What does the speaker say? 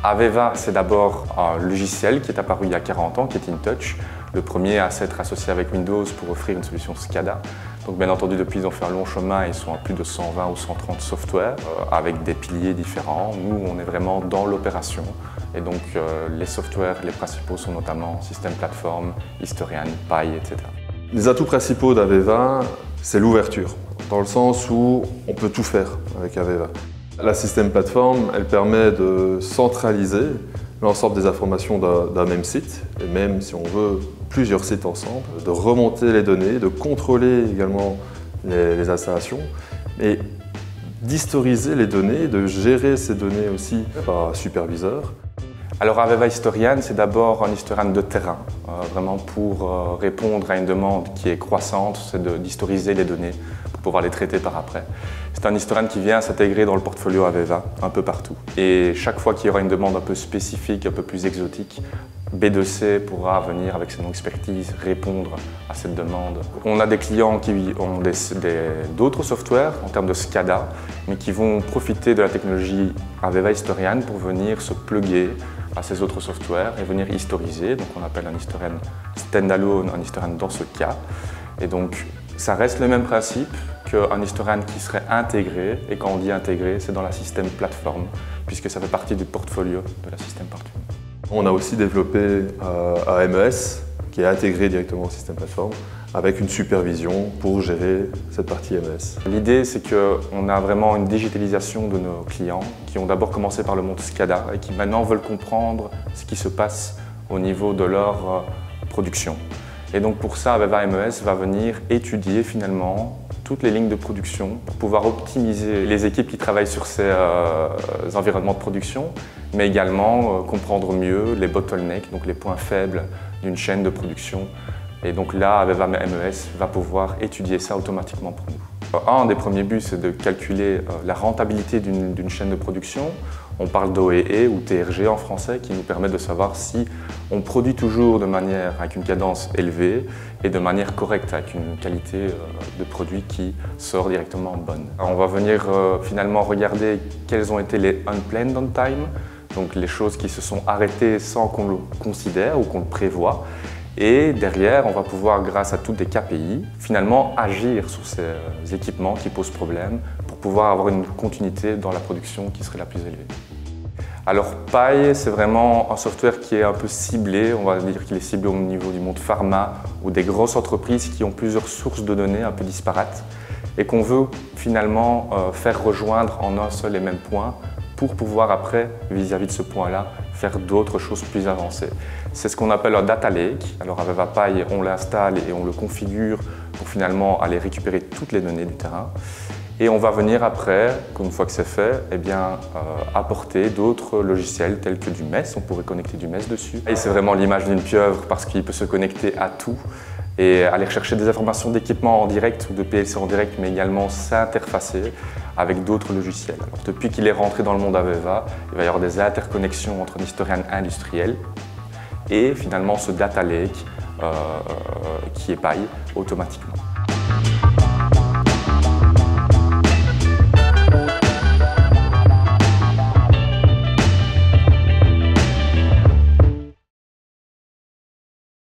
Aveva, c'est d'abord un logiciel qui est apparu il y a 40 ans, qui est InTouch, le premier à s'être associé avec Windows pour offrir une solution SCADA. Donc bien entendu, depuis, ils ont fait un long chemin, ils sont à plus de 120 ou 130 softwares avec des piliers différents. Nous, on est vraiment dans l'opération. Et donc, les softwares, les principaux sont notamment System Platform, Historian, Pi, etc. Les atouts principaux d'Aveva, c'est l'ouverture, dans le sens où on peut tout faire avec Aveva. La System Platform, elle permet de centraliser l'ensemble des informations d'un même site, et même si on veut plusieurs sites ensemble, de remonter les données, de contrôler également les installations, et d'historiser les données, de gérer ces données aussi par superviseur. Alors Aveva Historian, c'est d'abord un historian de terrain, vraiment pour répondre à une demande qui est croissante, c'est d'historiser les données pour pouvoir les traiter par après. C'est un historian qui vient s'intégrer dans le portfolio Aveva, un peu partout. Et chaque fois qu'il y aura une demande un peu spécifique, un peu plus exotique, B2C pourra venir avec son expertise répondre à cette demande. On a des clients qui ont d'autres softwares en termes de SCADA, mais qui vont profiter de la technologie Aveva Historian pour venir se plugger à ces autres softwares et venir historiser. Donc on appelle un historian standalone, un historian dans ce cas. Et donc ça reste le même principe qu'un historian qui serait intégré. Et quand on dit intégré, c'est dans la System Platform, puisque ça fait partie du portfolio de la System Platform. On a aussi développé un MES qui est intégré directement au System Platform avec une supervision pour gérer cette partie MES. L'idée, c'est qu'on a vraiment une digitalisation de nos clients qui ont d'abord commencé par le monde SCADA et qui maintenant veulent comprendre ce qui se passe au niveau de leur production. Et donc pour ça, Aveva MES va venir étudier finalement toutes les lignes de production pour pouvoir optimiser les équipes qui travaillent sur ces environnements de production, mais également comprendre mieux les bottlenecks, donc les points faibles d'une chaîne de production. Et donc là, Aveva MES va pouvoir étudier ça automatiquement pour nous. Un des premiers buts, c'est de calculer la rentabilité d'une chaîne de production. On parle d'OEE ou TRG en français, qui nous permet de savoir si on produit toujours de manière avec une cadence élevée et de manière correcte, avec une qualité de produit qui sort directement bonne. Alors on va venir finalement regarder quels ont été les unplanned downtime, donc les choses qui se sont arrêtées sans qu'on le considère ou qu'on le prévoit. Et derrière, on va pouvoir, grâce à toutes des KPI, finalement agir sur ces équipements qui posent problème pour pouvoir avoir une continuité dans la production qui serait la plus élevée. Alors Pi, c'est vraiment un software qui est un peu ciblé, on va dire qu'il est ciblé au niveau du monde pharma ou des grosses entreprises qui ont plusieurs sources de données un peu disparates et qu'on veut finalement faire rejoindre en un seul et même point pour pouvoir après, vis-à-vis de ce point-là, faire d'autres choses plus avancées. C'est ce qu'on appelle un data lake. Alors Aveva Pi, on l'installe et on le configure pour finalement aller récupérer toutes les données du terrain. Et on va venir après, une fois que c'est fait, apporter d'autres logiciels tels que du MES. On pourrait connecter du MES dessus. Et c'est vraiment l'image d'une pieuvre parce qu'il peut se connecter à tout et aller chercher des informations d'équipement en direct ou de PLC en direct, mais également s'interfacer avec d'autres logiciels. Alors, depuis qu'il est rentré dans le monde Aveva, il va y avoir des interconnexions entre un historian industriel et finalement ce data lake qui est Pi automatiquement.